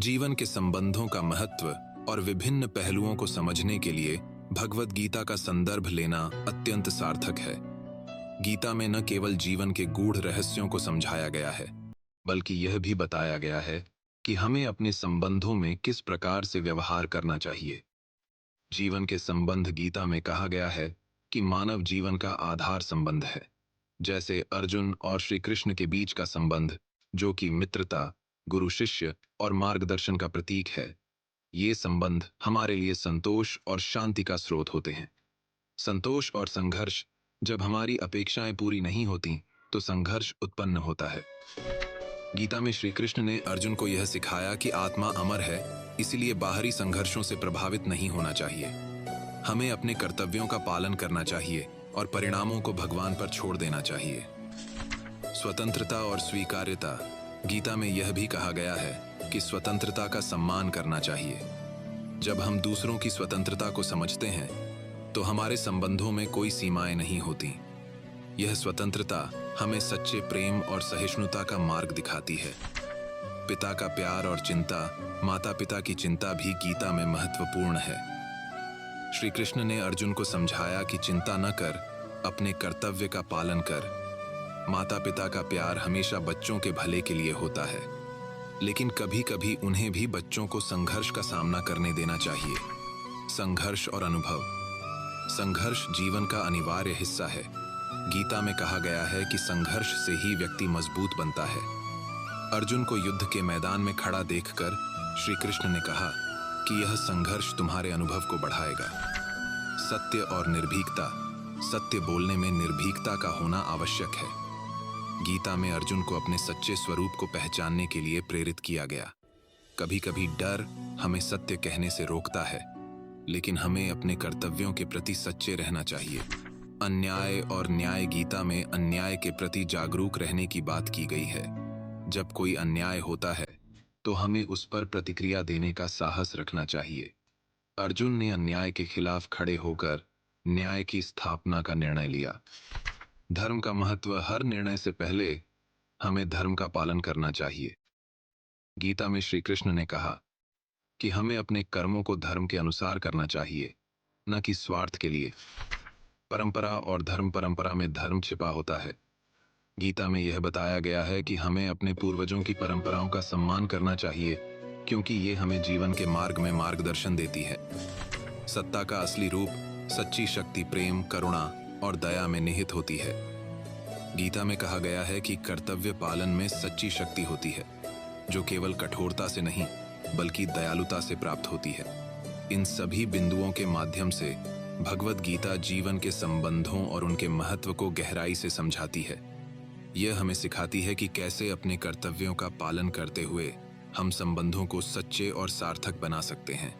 जीवन के संबंधों का महत्व और विभिन्न पहलुओं को समझने के लिए भगवद गीता का संदर्भ लेना अत्यंत सार्थक है। गीता में न केवल जीवन के गूढ़ रहस्यों को समझाया गया है, बल्कि यह भी बताया गया है कि हमें अपने संबंधों में किस प्रकार से व्यवहार करना चाहिए। जीवन के संबंध गीता में कहा गया है कि मानव जीवन का आधार संबंध है, जैसे अर्जुन और श्री कृष्ण के बीच का संबंध, जो कि मित्रता, गुरु शिष्य और मार्गदर्शन का प्रतीक है। ये संबंध हमारे लिए संतोष और शांति का स्रोत होते हैं। संतोष और संघर्ष, जब हमारी अपेक्षाएं पूरी नहीं होती तो संघर्ष उत्पन्न होता है। गीता में श्री कृष्ण ने अर्जुन को यह सिखाया कि आत्मा अमर है, इसलिए बाहरी संघर्षों से प्रभावित नहीं होना चाहिए। हमें अपने कर्तव्यों का पालन करना चाहिए और परिणामों को भगवान पर छोड़ देना चाहिए। स्वतंत्रता और स्वीकार्यता, गीता में यह भी कहा गया है कि स्वतंत्रता का सम्मान करना चाहिए। जब हम दूसरों की स्वतंत्रता को समझते हैं तो हमारे संबंधों में कोई सीमाएं नहीं होती। यह स्वतंत्रता हमें सच्चे प्रेम और सहिष्णुता का मार्ग दिखाती है। पिता का प्यार और चिंता, माता पिता की चिंता भी गीता में महत्वपूर्ण है। श्री कृष्ण ने अर्जुन को समझाया कि चिंता न कर, अपने कर्तव्य का पालन कर। माता पिता का प्यार हमेशा बच्चों के भले के लिए होता है, लेकिन कभी कभी उन्हें भी बच्चों को संघर्ष का सामना करने देना चाहिए। संघर्ष और अनुभव, संघर्ष जीवन का अनिवार्य हिस्सा है। गीता में कहा गया है कि संघर्ष से ही व्यक्ति मजबूत बनता है। अर्जुन को युद्ध के मैदान में खड़ा देखकर श्री कृष्ण ने कहा कि यह संघर्ष तुम्हारे अनुभव को बढ़ाएगा। सत्य और निर्भीकता, सत्य बोलने में निर्भीकता का होना आवश्यक है। गीता में अर्जुन को अपने सच्चे स्वरूप को पहचानने के लिए प्रेरित किया गया। कभी कभी डर हमें सत्य कहने से रोकता है, लेकिन हमें अपने कर्तव्यों के प्रति सच्चे रहना चाहिए। अन्याय और न्याय, गीता में अन्याय के प्रति जागरूक रहने की बात की गई है। जब कोई अन्याय होता है तो हमें उस पर प्रतिक्रिया देने का साहस रखना चाहिए। अर्जुन ने अन्याय के खिलाफ खड़े होकर न्याय की स्थापना का निर्णय लिया। धर्म का महत्व, हर निर्णय से पहले हमें धर्म का पालन करना चाहिए। गीता में श्री कृष्ण ने कहा कि हमें अपने कर्मों को धर्म के अनुसार करना चाहिए, न कि स्वार्थ के लिए। परंपरा और धर्म, परंपरा में धर्म छिपा होता है। गीता में यह बताया गया है कि हमें अपने पूर्वजों की परंपराओं का सम्मान करना चाहिए, क्योंकि ये हमें जीवन के मार्ग में मार्गदर्शन देती है। सत्ता का असली रूप, सच्ची शक्ति प्रेम, करुणा और दया में निहित होती है। गीता में कहा गया है कि कर्तव्य पालन में सच्ची शक्ति होती है, जो केवल कठोरता से नहीं बल्कि दयालुता से प्राप्त होती है। इन सभी बिंदुओं के माध्यम से भगवद गीता जीवन के संबंधों और उनके महत्व को गहराई से समझाती है। यह हमें सिखाती है कि कैसे अपने कर्तव्यों का पालन करते हुए हम संबंधों को सच्चे और सार्थक बना सकते हैं।